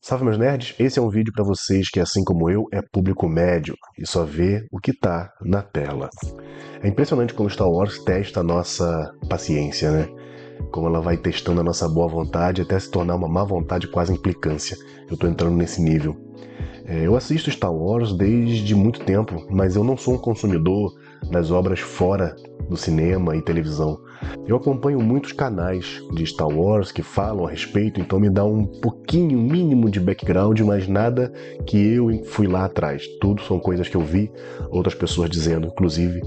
Salve meus nerds, esse é um vídeo para vocês que, assim como eu, é público médio e só vê o que tá na tela. É impressionante como Star Wars testa a nossa paciência, né? Como ela vai testando a nossa boa vontade até se tornar uma má vontade, quase implicância. Eu tô entrando nesse nível. Eu assisto Star Wars desde muito tempo, mas eu não sou um consumidor das obras fora do cinema e televisão. Eu acompanho muitos canais de Star Wars que falam a respeito, então me dá um pouquinho mínimo de background, mas nada que eu fui lá atrás. Tudo são coisas que eu vi outras pessoas dizendo, inclusive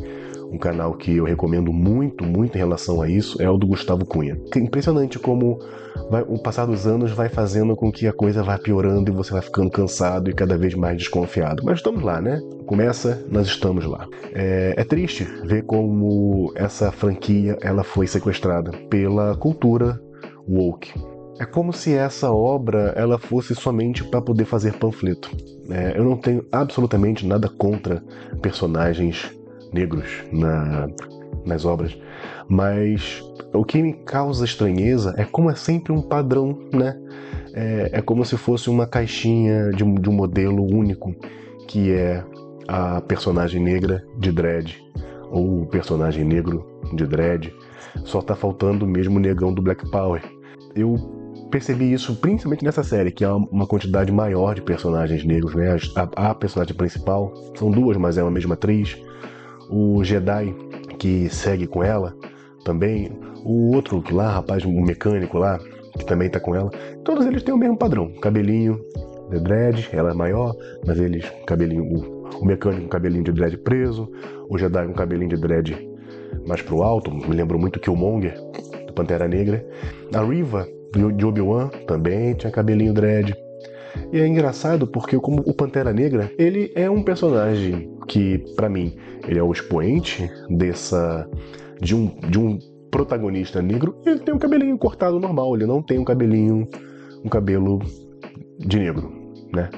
um canal que eu recomendo muito em relação a isso é o do Gustavo Cunha. É impressionante como o passar dos anos vai fazendo com que a coisa vá piorando e você vai ficando cansado e cada vez mais desconfiado. Mas estamos lá, né? Começa, nós estamos lá. É triste ver como essa franquia ela foi sequestrada pela cultura woke. É como se essa obra ela fosse somente para poder fazer panfleto. Eu não tenho absolutamente nada contra personagens negros nas obras, mas o que me causa estranheza é como é sempre um padrão, né? É como se fosse uma caixinha de um modelo único, que é a personagem negra de dread, ou o personagem negro de dread. Só tá faltando mesmo o negão do Black Power. Eu percebi isso principalmente nessa série, que há uma quantidade maior de personagens negros, né? A personagem principal, são duas, mas é a mesma atriz. O Jedi que segue com ela também, o outro lá, rapaz, o mecânico lá, que também tá com ela, todos eles têm o mesmo padrão, cabelinho de dread, ela é maior, mas eles, cabelinho, o mecânico com cabelinho de dread preso, o Jedi com cabelinho de dread mais pro alto, me lembrou muito Killmonger, do Pantera Negra. A Reva, de Obi-Wan, também tinha cabelinho dread. E é engraçado porque como o Pantera Negra, ele é um personagem que, pra mim, ele é o expoente de um protagonista negro. Ele tem um cabelinho cortado normal, ele não tem um cabelo de negro, né?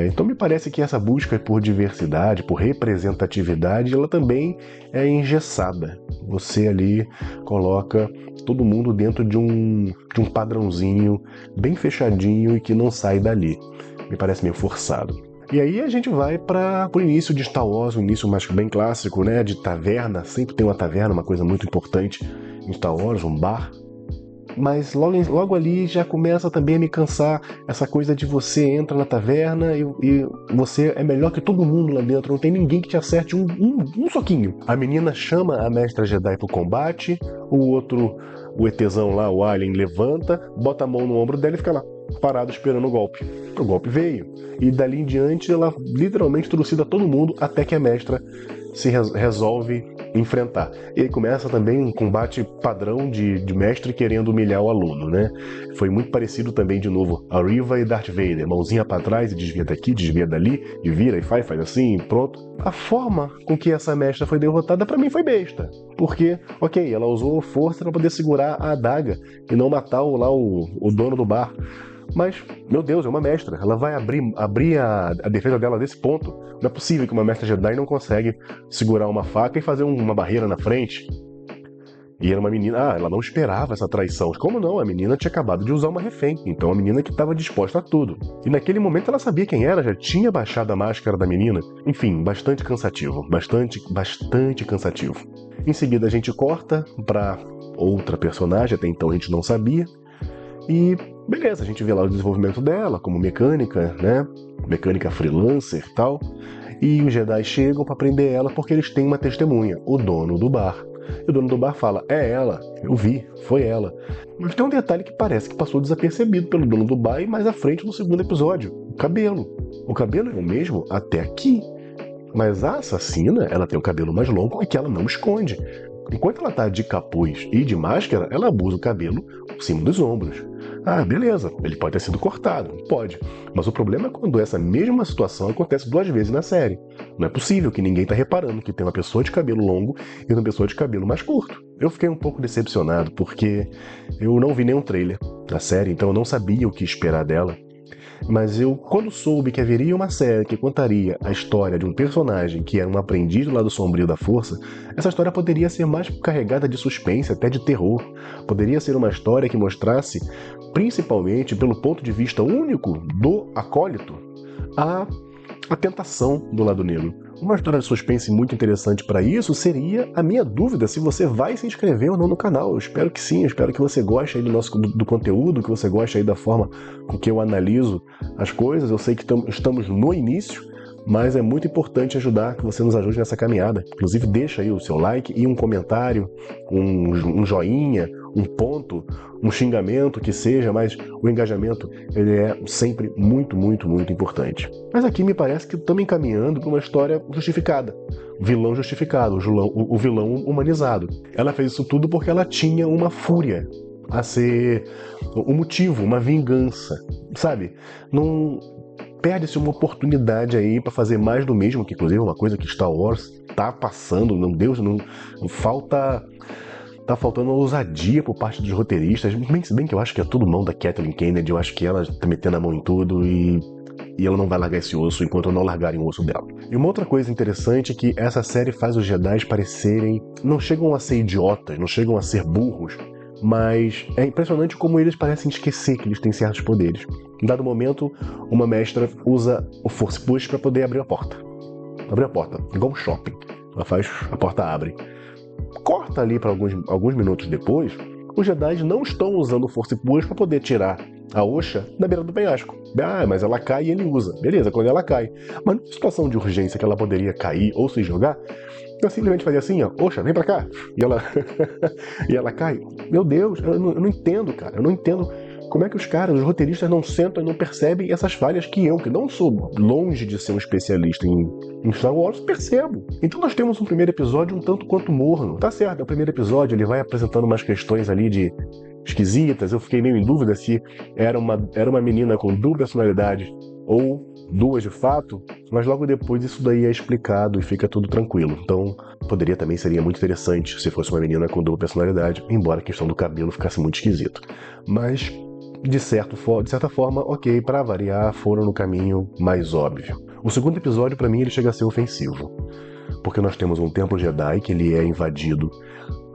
Então me parece que essa busca por diversidade, por representatividade, ela também é engessada. Você ali coloca todo mundo dentro de um padrãozinho bem fechadinho e que não sai dali. Me parece meio forçado. E aí a gente vai para o início de Star Wars, um início mais bem clássico, né? De taverna, sempre tem uma taverna, uma coisa muito importante em Star Wars, um bar. Mas logo ali já começa também a me cansar essa coisa de você entra na taverna e você é melhor que todo mundo lá dentro, não tem ninguém que te acerte um soquinho. A menina chama a mestra Jedi pro combate, o outro, o ETzão lá, o alien, levanta, bota a mão no ombro dela e fica lá, parado esperando o golpe. O golpe veio. E dali em diante ela literalmente trucida todo mundo até que a mestra se resolve enfrentar. E aí começa também um combate padrão de mestre querendo humilhar o aluno, né? Foi muito parecido também, de novo, a Reva e Darth Vader. Mãozinha pra trás e desvia daqui, desvia dali, e vira e faz assim, pronto. A forma com que essa mestra foi derrotada pra mim foi besta. Porque, ok, ela usou força pra poder segurar a adaga e não matar o dono do bar. Mas, meu Deus, é uma mestra. Ela vai abrir a defesa dela desse ponto. Não é possível que uma mestra Jedi não consegue segurar uma faca e fazer uma barreira na frente. E era uma menina... ela não esperava essa traição. Como não? A menina tinha acabado de usar uma refém. Então a menina que estava disposta a tudo. E naquele momento ela sabia quem era, já tinha baixado a máscara da menina. Enfim, bastante cansativo. Bastante cansativo. Em seguida a gente corta pra outra personagem, até então a gente não sabia. E beleza, a gente vê lá o desenvolvimento dela como mecânica, né? Mecânica freelancer e tal. E os Jedi chegam para prender ela porque eles têm uma testemunha, o dono do bar. E o dono do bar fala, é ela, eu vi, foi ela. Mas tem um detalhe que parece que passou desapercebido pelo dono do bar e mais à frente no segundo episódio, o cabelo. O cabelo é o mesmo até aqui. Mas a assassina, ela tem o cabelo mais longo e que ela não esconde. Enquanto ela tá de capuz e de máscara, ela abusa o cabelo por cima dos ombros. Beleza, ele pode ter sido cortado, pode. Mas o problema é quando essa mesma situação acontece 2 vezes na série. Não é possível que ninguém tá reparando que tem uma pessoa de cabelo longo e uma pessoa de cabelo mais curto. Eu fiquei um pouco decepcionado porque eu não vi nenhum trailer da série, então eu não sabia o que esperar dela. Mas eu, quando soube que haveria uma série que contaria a história de um personagem que era um aprendiz do lado sombrio da força, essa história poderia ser mais carregada de suspense, até de terror. Poderia ser uma história que mostrasse, principalmente pelo ponto de vista único do acólito, a tentação do lado negro. Uma história de suspense muito interessante para isso seria a minha dúvida se você vai se inscrever ou não no canal. Eu espero que sim, eu espero que você goste aí do conteúdo, que você goste aí da forma com que eu analiso as coisas. Eu sei que estamos no início, mas é muito importante ajudar, que você nos ajude nessa caminhada. Inclusive deixa aí o seu like e um comentário, um joinha, um ponto, um xingamento que seja, mas o engajamento ele é sempre muito, muito, muito importante. Mas aqui me parece que estamos encaminhando para uma história justificada. Vilão justificado, o vilão humanizado. Ela fez isso tudo porque ela tinha uma fúria a ser um motivo, uma vingança, sabe? Não perde-se uma oportunidade aí para fazer mais do mesmo, que inclusive é uma coisa que Star Wars tá passando, não falta. Tá faltando ousadia por parte dos roteiristas, se bem que eu acho que é tudo mão da Kathleen Kennedy, eu acho que ela tá metendo a mão em tudo e ela não vai largar esse osso enquanto não largarem o osso dela. E uma outra coisa interessante é que essa série faz os Jedi parecerem... não chegam a ser idiotas, não chegam a ser burros, mas é impressionante como eles parecem esquecer que eles têm certos poderes. Em dado momento, uma mestra usa o Force Push para poder abrir a porta. Abrir a porta, igual um shopping. Ela faz, a porta abre. Corta ali para alguns minutos depois, os Jedi não estão usando o Force Push para poder tirar a Osha da beira do penhasco. Ah, mas ela cai e ele usa. Beleza, quando ela cai. Mas numa situação de urgência que ela poderia cair ou se jogar, eu simplesmente fazia assim, ó, Osha, vem pra cá. E ela, e ela cai. Meu Deus, eu não entendo, cara. Eu não entendo como é que os roteiristas não sentam e não percebem essas falhas que não sou longe de ser um especialista em Star Wars, percebo. Então nós temos um primeiro episódio um tanto quanto morno. Tá certo, é o primeiro episódio, ele vai apresentando umas questões ali de esquisitas. Eu fiquei meio em dúvida se era uma menina com dupla personalidade ou duas de fato, mas logo depois isso daí é explicado e fica tudo tranquilo. Então, seria muito interessante se fosse uma menina com dupla personalidade, embora a questão do cabelo ficasse muito esquisito. Mas, de certa forma, ok, para variar, foram no caminho mais óbvio. O segundo episódio, para mim, ele chega a ser ofensivo, porque nós temos um templo Jedi que ele é invadido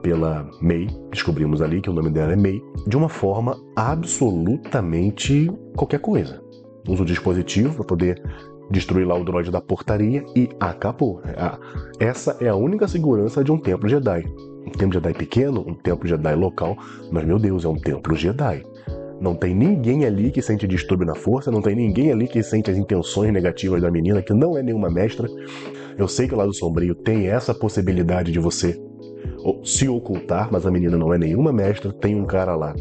pela May, descobrimos ali que o nome dela é May, de uma forma absolutamente qualquer coisa. Usa o dispositivo para poder destruir lá o droide da portaria e acabou. Essa é a única segurança de um templo Jedi. Um templo Jedi pequeno, um templo Jedi local, mas meu Deus, é um templo Jedi. Não tem ninguém ali que sente distúrbio na força, não tem ninguém ali que sente as intenções negativas da menina, que não é nenhuma mestra. Eu sei que o lado sombrio tem essa possibilidade de você se ocultar, mas a menina não é nenhuma mestra. Tem um cara lá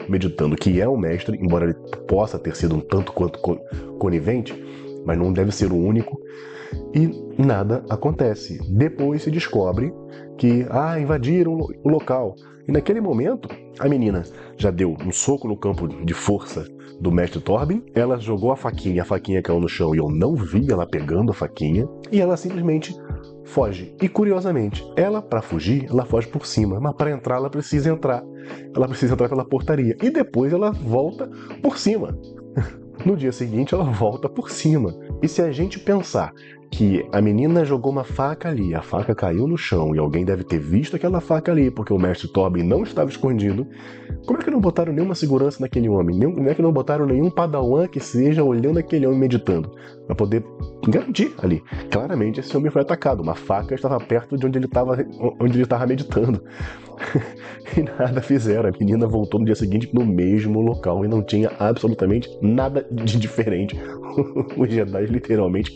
meditando que é um mestre, embora ele possa ter sido um tanto quanto conivente, mas não deve ser o único, e nada acontece. Depois se descobre que invadiram o local, e naquele momento a menina já deu um soco no campo de força do mestre Torbin, ela jogou a faquinha caiu no chão e eu não vi ela pegando a faquinha, e ela simplesmente foge. E curiosamente, para fugir, ela foge por cima, mas para entrar ela precisa entrar pela portaria, e depois ela volta por cima. No dia seguinte ela volta por cima. E se a gente pensar que a menina jogou uma faca ali, a faca caiu no chão e alguém deve ter visto aquela faca ali porque o mestre Torbin não estava escondido, como é que não botaram nenhuma segurança naquele homem? Como é que não botaram nenhum padawan que seja olhando aquele homem meditando para poder garantir ali? Claramente esse homem foi atacado, uma faca estava perto de onde ele estava meditando. E nada fizeram. A menina voltou no dia seguinte no mesmo local e não tinha absolutamente nada de diferente. Os Jedi literalmente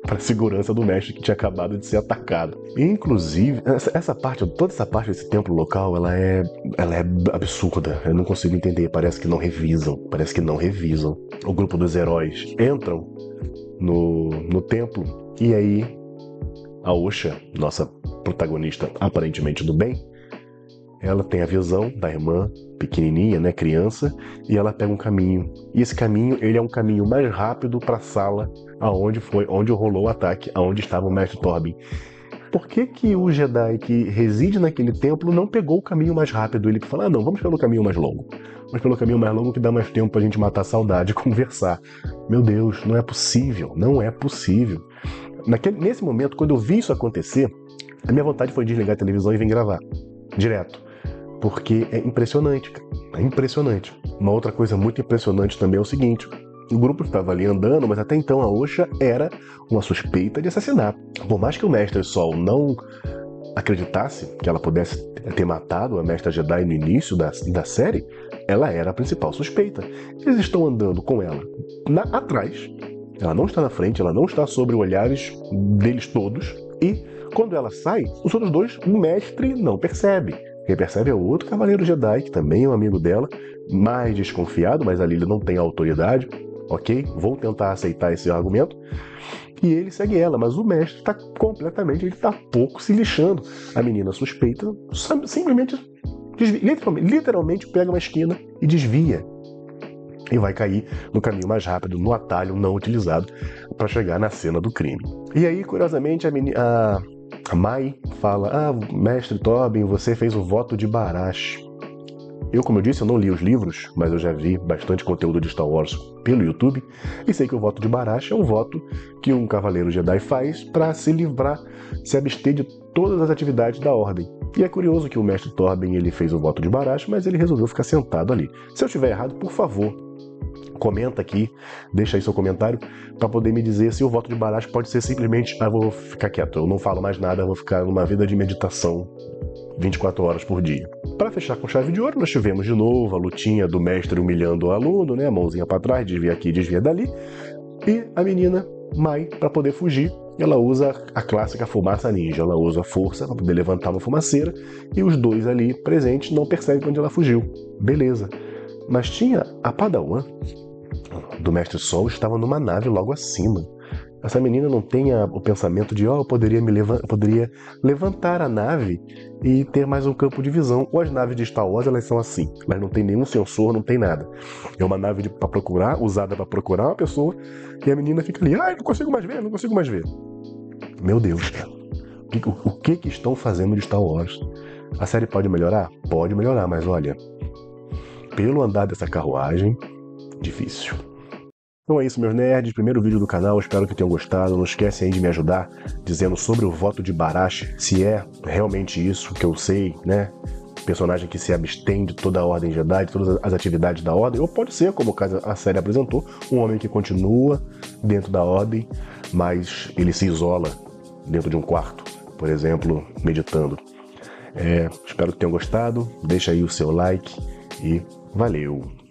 para a segurança do mestre que tinha acabado de ser atacado. E, inclusive, toda essa parte desse templo local, ela é absurda. Eu não consigo entender. Parece que não revisam. O grupo dos heróis entram no templo e aí a Osha, nossa protagonista aparentemente do bem, ela tem a visão da irmã pequenininha, né, criança, e ela pega um caminho. E esse caminho, ele é um caminho mais rápido para a sala onde rolou o ataque, aonde estava o mestre Torbin. por que o Jedi que reside naquele templo não pegou o caminho mais rápido? Ele que fala, não, vamos pelo caminho mais longo. Vamos pelo caminho mais longo que dá mais tempo pra gente matar a saudade e conversar. Meu Deus, não é possível, não é possível. Nesse momento, quando eu vi isso acontecer, a minha vontade foi desligar a televisão e vir gravar. Direto. Porque é impressionante, cara. É impressionante. Uma outra coisa muito impressionante também é o seguinte. O grupo estava ali andando, mas até então a Osha era uma suspeita de assassinato. Por mais que o Mestre Sol não acreditasse que ela pudesse ter matado a Mestra Jedi no início da série, ela era a principal suspeita. Eles estão andando com ela atrás, ela não está na frente, ela não está sobre olhares deles todos, e quando ela sai, os outros dois, o Mestre não percebe. Quem percebe é o outro Cavaleiro Jedi, que também é um amigo dela, mais desconfiado, mas ali ele não tem autoridade. Ok? Vou tentar aceitar esse argumento. E ele segue ela, mas o mestre está completamente, ele está pouco se lixando. A menina suspeita simplesmente desvia, literalmente pega uma esquina e desvia. E vai cair no caminho mais rápido, no atalho não utilizado para chegar na cena do crime. E aí, curiosamente, a Mai fala, mestre Tobin, você fez o voto de Barash. Como eu disse, eu não li os livros, mas eu já vi bastante conteúdo de Star Wars pelo YouTube e sei que o voto de Barash é um voto que um Cavaleiro Jedi faz para se livrar, se abster de todas as atividades da Ordem. E é curioso que o mestre Tobin ele fez o voto de Barash, mas ele resolveu ficar sentado ali. Se eu estiver errado, por favor, comenta aqui, deixa aí seu comentário para poder me dizer se o voto de Barash pode ser simplesmente, vou ficar quieto, eu não falo mais nada, vou ficar numa vida de meditação 24 horas por dia. Para fechar com chave de ouro, nós tivemos de novo a lutinha do mestre humilhando o aluno, né? A mãozinha para trás, desvia aqui, desvia dali. E a menina, Mai, para poder fugir, ela usa a clássica fumaça ninja. Ela usa a força para poder levantar uma fumaceira e os dois ali presentes não percebem onde ela fugiu. Beleza. Mas tinha a Padawan do Mestre Sol, estava numa nave logo acima. Essa menina não tem o pensamento de, eu poderia levantar a nave e ter mais um campo de visão. Ou as naves de Star Wars, elas são assim. Elas não tem nenhum sensor, não tem nada. É uma nave para procurar, usada para procurar uma pessoa, e a menina fica ali, não consigo mais ver, não consigo mais ver. Meu Deus, cara. O que estão fazendo de Star Wars? A série pode melhorar? Pode melhorar, mas olha, pelo andar dessa carruagem, difícil. Então é isso, meus nerds. Primeiro vídeo do canal, espero que tenham gostado. Não esquecem aí de me ajudar dizendo sobre o voto de Barash, se é realmente isso que eu sei, né? Personagem que se abstém de toda a Ordem Jedi, de todas as atividades da Ordem, ou pode ser, como a série apresentou, um homem que continua dentro da Ordem, mas ele se isola dentro de um quarto, por exemplo, meditando. Espero que tenham gostado. Deixa aí o seu like e valeu!